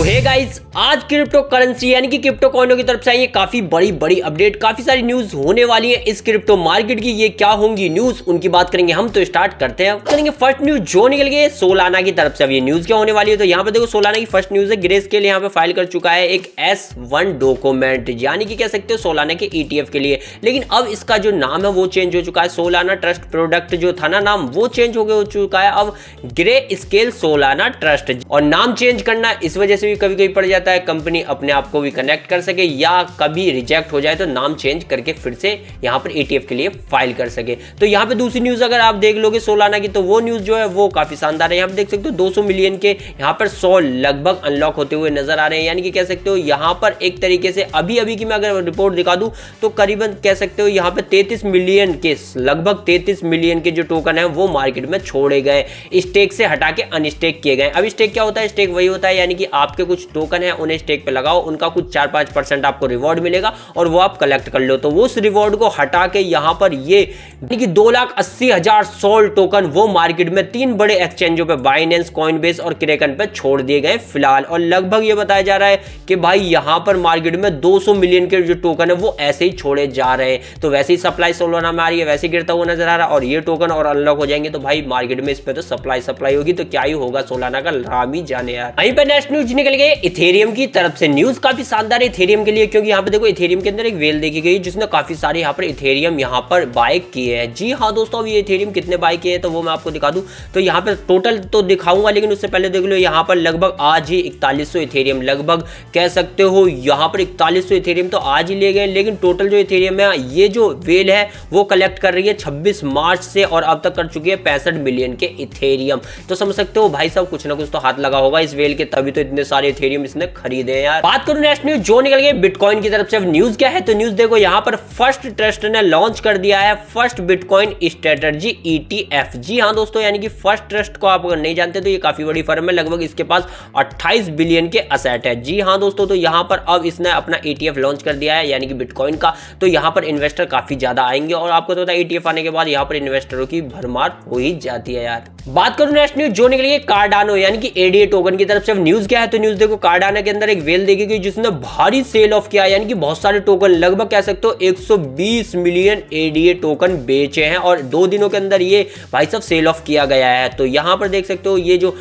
Hey guys, आज crypto currency यानी कि क्रिप्टो कॉइनों की तरफ से आई है काफी बड़ी अपडेट। काफी सारी न्यूज होने वाली है इस क्रिप्टो मार्केट की। ये क्या होंगी न्यूज, उनकी बात करेंगे हम। तो स्टार्ट करते हैं। करेंगे फर्स्ट न्यूज जो निकल गई सोलाना की तरफ से। अब ये न्यूज क्या होने वाली है, तो यहाँ पे देखो सोलाना की फर्स्ट न्यूज है। ग्रेस्केल यहाँ पे फाइल कर चुका है एक S1 डॉक्यूमेंट, यानी कि कह सकते हो सोलाना के ETF के लिए। लेकिन अब इसका जो नाम है वो चेंज हो चुका है। सोलाना ट्रस्ट प्रोडक्ट जो था ना नाम, वो चेंज हो चुका है अब ग्रेस्केल सोलाना ट्रस्ट। और नाम चेंज करना इस वजह से भी कभी कभी पड़ जाता है, कंपनी अपने आप को भी कनेक्ट कर सके या कभी रिजेक्ट हो जाए तो नाम चेंज करके फिर से यहाँ पर ETF के लिए फाइल कर सके। तो यहाँ पे दूसरी न्यूज अगर आप देख लोगे सोलाना की, तो वो न्यूज जो है वो काफी शानदार है। यहाँ पे देख सकते हो 200 मिलियन के यहाँ पर 100 लगभग अनलॉक होते हुए नजर आ रहे हैं। यानी कि कह सकते हो यहाँ पर एक तरीके से अभी की मैं अगर रिपोर्ट दिखा दूं तो करीबन कह सकते हो यहाँ पे 33 मिलियन के लगभग 33 मिलियन के जो टोकन है वो मार्केट में छोड़े गए, स्टेक से हटा के अनस्टेक किए गए। अब स्टेक क्या होता है? स्टेक वही होता है यानी कि आपके कुछ टोकन है उन्हें स्टेक पे लगाओ, उनका कुछ 4-5% आपको रिवॉर्ड मिलेगा और वो आप कलेक्ट कर लो। तो वो उस रिवॉर्ड को हटा के यहाँ पर ये यानी कि 2,80,000 सोल टोकन वो मार्केट में 3 बड़े एक्सचेंजों पे बाइनेंस, कॉइनबेस और क्रेकन पे छोड़ दिए गए फिलहाल। और लगभग ये बताया जा रहा है कि भाई यहाँ पर मार्केट में 200 मिलियन के जो टोकन है वो ऐसे ही छोड़े जा रहे हैं। तो वैसे ही सप्लाई सोलाना में आ रही है, वैसे गिरता हुआ नजर आ रहा है। और ये टोकन और अनलॉक हो जाएंगे तो भाई मार्केट में इस पे तो सप्लाई होगी, तो क्या ही होगा सोलाना का राम ही जाने यार। वहीं पे नेक्स्ट न्यूज निकल गई इथेरियम की तरफ से। न्यूज काफी शानदार है इथेरियम के लिए, क्योंकि यहाँ पे देखो इथेरियम के अंदर एक वेल देखी गई जिसने काफी सारे यहाँ पर इथेरियम यहाँ पर बाय किए हैं। जी हाँ दोस्तों, अब ये इथेरियम कितने बाय किए हैं तो वो मैं आपको दिखा दूं। तो यहाँ पे टोटल तो दिखाऊंगा, लेकिन उससे पहले देख लो यहाँ पर लगभग आज ही 4100 इथेरियम, लगभग कह सकते हो यहाँ पर 4100 इथेरियम तो आज ही ले गए। लेकिन टोटल जो इथेरियम है, ये जो वेल है वो कलेक्ट कर रही है 26 मार्च से और अब तक कर चुकी है 65 मिलियन के इथेरियम। तो समझ सकते हो भाई साहब कुछ ना कुछ तो हाथ लगा होगा इस वेल के, तभी तो इतने सारे इथेरियम इसने खरीदे हैं यार। बात करूं नेक्स्ट न्यूज जो निकल गई बिटकॉइन की तरफ से। अब न्यूज क्या है, तो न्यूज देखो यहाँ पर फर्स्ट ट्रस्ट ने लॉन्च कर दिया है फर्स्ट बिटकॉइन स्ट्रेटजी ETF। जी हाँ दोस्तों, यानी कि फर्स्ट ट्रस्ट को आप अगर नहीं जानते तो ये काफी बड़ी फर्म है, लगभग इसके पास 28 बिलियन के असेट है। जी हाँ दोस्तों, तो यहाँ पर अब इसने अपना ETF लॉन्च कर दिया है यानी कि बिटकॉइन का। तो यहाँ पर इन्वेस्टर काफी ज्यादा आएंगे और आपको तो पता है ETF आने के बाद यहाँ पर इन्वेस्टरों की भरमार हो ही जाती है यार। बात करूं नेक्स्ट न्यूज जो निकली है कार्डानो यानी कि ADA टोकन की तरफ से। न्यूज क्या है, तो न्यूज देखो कार्डानो के अंदर एक वेल देखी गई जिसने भारी सेल ऑफ किया, यानी कि बहुत सारे टोकन लगभग कह सकते हो 120 मिलियन ADA टोकन बेचे हैं और 2 दिनों के अंदर ये भाई सब सेल ऑफ किया गया है। तो यहाँ पर देख सकते हो ये जो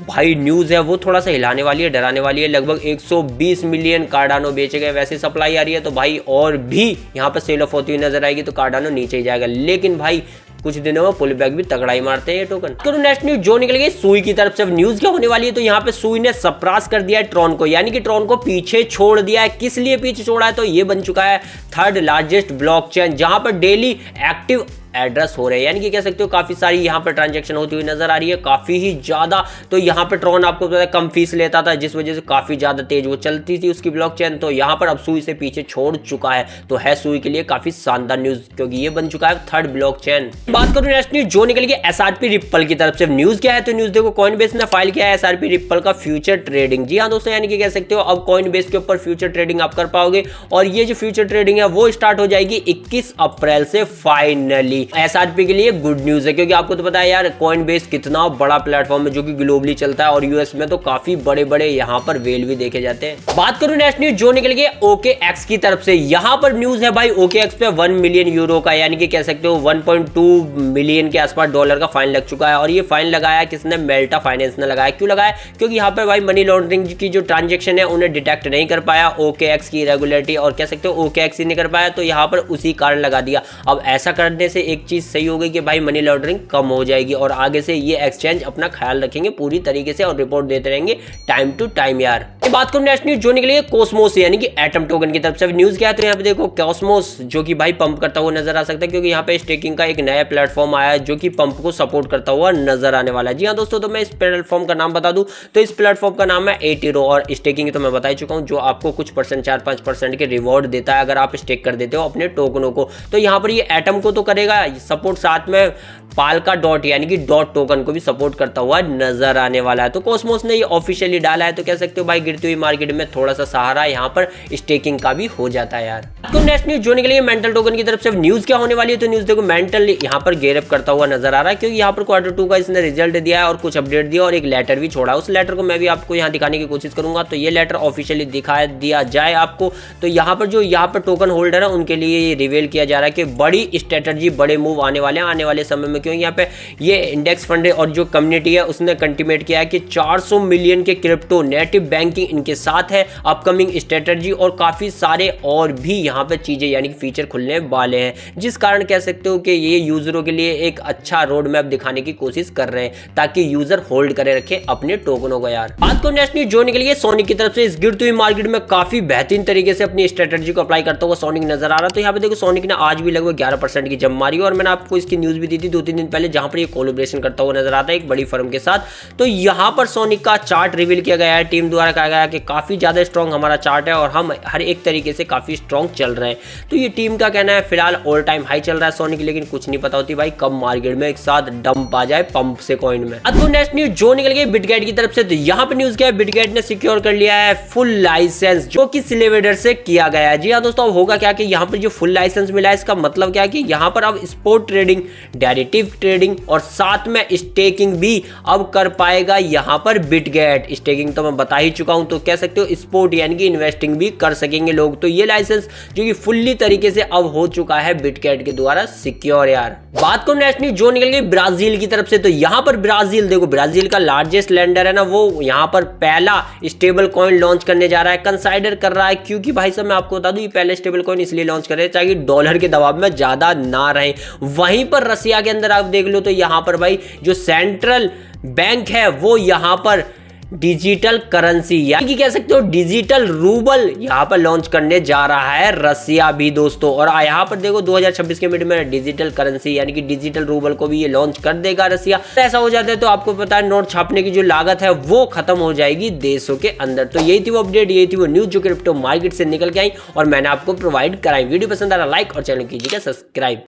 भाई न्यूज है वो थोड़ा सा हिलाने वाली है, डराने वाली है। लगभग 120 मिलियन कार्डानो बेचे गए। वैसे सप्लाई आ रही है तो भाई और भी यहाँ पर सेल ऑफ होती हुई नजर आएगी तो कार्डानो नीचे ही जाएगा। लेकिन भाई कुछ दिनों में पुल बैक भी तगड़ा ही मारते हैं ये टोकन। तो नेक्स्ट न्यूज जो निकल गई सुई की तरफ से। न्यूज क्या होने वाली है, तो यहाँ पे सुई ने सरपास कर दिया है ट्रॉन को, यानी कि ट्रॉन को पीछे छोड़ दिया है। किस लिए पीछे छोड़ा है, तो ये बन चुका है 3rd लार्जेस्ट ब्लॉकचेन जहां पर डेली एक्टिव एड्रेस हो रहे हैं, यानी कि कह सकते हो काफी सारी यहाँ पर ट्रांजैक्शन होती हुई नजर आ रही है, काफी ही ज्यादा। तो यहाँ पर ट्रॉन आपको पता है कम फीस लेता था, जिस वजह से काफी ज्यादा तेज वो चलती थी उसकी ब्लॉकचेन। तो यहाँ पर अब सुई से पीछे छोड़ चुका है, तो है सुई के लिए काफी शानदार न्यूज, क्योंकि ये बन चुका है 3rd ब्लॉकचेन। बात करूं नेक्स्ट न्यूज जो निकल गई SRP रिप्पल की तरफ से। न्यूज क्या है, तो न्यूज देखो कॉइनबेस ने फाइल किया है SRP रिप्पल का फ्यूचर ट्रेडिंग। जी हाँ दोस्तों, यानी कि कह सकते हो अब कॉइनबेस के ऊपर फ्यूचर ट्रेडिंग आप कर पाओगे और ये जो फ्यूचर ट्रेडिंग है वो स्टार्ट हो जाएगी 21 अप्रैल से फाइनली। SRP के लिए गुड न्यूज है, क्योंकि आपको तो पता है यार कॉइनबेस कितना बड़ा प्लेटफॉर्म है जो कि ग्लोबली चलता है और US में तो काफी बड़े यहाँ पर वेल भी देखे जाते हैं। बात करूं नेक्स्ट न्यूज जो निकल गई OKX की तरफ से। यहाँ पर न्यूज है भाई OKX पे 1 मिलियन यूरो का, यानी कि कह सकते हो 1.2 मिलियन के आसपास डॉलर का फाइन लग चुका है। और ये फाइन लगाया किसने? मेल्टा फाइनेंस ने लगाया। क्यों लगाया? क्योंकि यहाँ पर भाई मनी लॉन्ड्रिंग की जो ट्रांजेक्शन है उन्हें डिटेक्ट नहीं कर पाया OKX की रेगुलेटरी, और कह सकते हो OKX ही नहीं कर पाया, तो यहाँ पर उसी कारण लगा दिया। अब ऐसा करने से एक चीज सही हो गई कि भाई मनी लॉन्ड्रिंग कम हो जाएगी और आगे से ये एक्सचेंज अपना ख्याल रखेंगे पूरी तरीके से और रिपोर्ट देते रहेंगे टाइम टू टाइम यार। बात करूं नेक्स्ट न्यूज जो निकली है कॉस्मोस यानी कि एटम टोकन की तरफ से। न्यूज क्या है, तो यहाँ पे देखो कॉस्मोस जो कि भाई पंप करता हुआ नजर आ सकता है, क्योंकि यहाँ पे स्टेकिंग का एक नया प्लेटफॉर्म आया है जो कि पंप को सपोर्ट करता हुआ नजर आने वाला है। जी हाँ दोस्तों, तो मैं इस प्लेटफॉर्म का नाम बता दूं तो इस प्लेटफॉर्म का नाम है एटीरो और स्टेकिंग तो मैं बता ही चुका हूँ, जो आपको कुछ परसेंट 4-5% के रिवॉर्ड देता है अगर आप स्टेक कर देते हो अपने टोकनों को। तो यहाँ पर ये एटम को तो करेगा सपोर्ट, साथ में पाल्का डॉट यानी कि डॉट टोकन को भी सपोर्ट करता हुआ नजर आने वाला है। तो कॉस्मोस ने ये ऑफिशियली डाला है, तो कह सकते हो भाई गिरती हुई मार्केट में थोड़ा सा सहारा यहाँ पर स्टेकिंग का भी हो जाता है यार। तो नेक्स्ट न्यूज जोड़ने के लिए मेंटल टोकन की तरफ से न्यूज क्या होने वाली है, तो न्यूज देखो मेंटल यहाँ पर गेयर अप करता हुआ नजर आ रहा है, क्योंकि यहाँ पर Q2 का इसने रिजल्ट दिया है और कुछ अपडेट दिया और एक लेटर भी छोड़ा। उस लेटर को मैं भी आपको यहाँ दिखाने की कोशिश करूंगा। तो ये लेटर ऑफिशियली दिखा दिया जाए आपको, तो यहाँ पर जो यहाँ पर टोकन होल्डर है उनके लिए रिवील किया जा रहा है कि बड़ी स्ट्रेटजी बड़े मूव आने वाले हैं आने वाले समय में, क्योंकि यहाँ पे ये इंडेक्स फंड और जो कम्युनिटी है उसने कंटिमेट किया है कि 400 मिलियन के क्रिप्टो नेटिव बैंकिंग इनके साथ है, अपकमिंग स्ट्रेटजी और काफी सारे और भी यहाँ पे चीजें यानी कि फीचर खुलने वाले हैं, जिस कारण कह सकते हो कि ये यूजरों के लिए एक अच्छा रोड मैप दिखाने की कोशिश कर रहे हैं ताकि यूजर होल्ड करे रखे अपने टोकनों को यार। बात को नेक्स्ट न्यूज जोड़ने के लिए सोनिक की तरफ से इस गिरती हुई मार्केट में काफी बेहतरीन तरीके से अपनी स्ट्रेटजी को अप्लाई करता हुआ सोनिक नजर आ रहा है। तो यहाँ पे देखो सोनिक ने आज भी लगभग 11% की जंप मारी और मैंने आपको इसकी न्यूज भी दी थी 2-3 दिन पहले, जहां पर ये कोलैबोरेशन करता हुआ नजर आता है एक बड़ी फर्म के साथ। तो यहाँ पर सोनिक का चार्ट रिवील किया गया है, टीम द्वारा कहा गया है कि काफी ज्यादा स्ट्रॉन्ग हमारा चार्ट है और हम हर एक तरीके से काफी स्ट्रॉन्ग चल रहे हैं। तो ये टीम का कहना है फिलहाल ऑल टाइम हाई चल रहा है सोनिक, लेकिन कुछ नहीं पता होती भाई कब मार्केट में एक साथ डंप आ जाए पंप से कॉइन में। अब तो नेक्स्ट न्यूज जो निकल गई बिटगेट की तरफ से, तो यहाँ पर न्यूज क्या है, बिटगेट ने सिक्योर कर लिया है फुल लाइसेंस जो कि सिलेवेडर से किया गया है। जी हाँ दोस्तों, अब होगा क्या कि यहाँ पर जो फुल लाइसेंस मिला है इसका मतलब क्या है कि यहाँ पर अब स्पोर्ट ट्रेडिंग, डेरिवेटिव ट्रेडिंग और साथ में स्टेकिंग भी अब कर पाएगा यहाँ पर बिटगेट। स्टेकिंग तो मैं बता ही चुका हूं, तो कह सकते हो स्पोर्ट यानी कि इन्वेस्टिंग भी कर सकेंगे लोग। तो ये लाइसेंस जो कि फुल्ली तरीके से अब हो चुका है बिटगेट के द्वारा सिक्योर यार। बात को नेक्स्ट न्यूज जो निकल गई ब्राजील की तरफ से, तो यहाँ पर ब्राजील देखो, ब्राजील का लार्जेस्ट लैंडर है ना, वो यहाँ पर पहला स्टेबल कॉइन लॉन्च करने जा रहा है, कंसाइडर कर रहा है, क्योंकि भाई साहब मैं आपको बता दूं ये पहले स्टेबल कॉइन इसलिए लॉन्च कर रहे हैं ताकि डॉलर के दबाव में ज्यादा ना रहे। वहीं पर रसिया के अंदर आप देख लो तो यहाँ पर भाई जो सेंट्रल बैंक है वो यहाँ पर डिजिटल करेंसी यानी कि कह सकते हो डिजिटल रूबल यहाँ पर लॉन्च करने जा रहा है रसिया भी दोस्तों। और यहाँ पर देखो 2026 के मिड में डिजिटल करेंसी यानी कि डिजिटल रूबल को भी ये लॉन्च कर देगा रसिया। ऐसा हो जाता है तो आपको पता है नोट छापने की जो लागत है वो खत्म हो जाएगी देशों के अंदर। तो यही थी वो अपडेट, यही थी वो न्यूज जो क्रिप्टो मार्केट से निकल के आई और मैंने आपको प्रोवाइड कराई। वीडियो पसंद आ रहा लाइक और चैनल कीजिएगा सब्सक्राइब।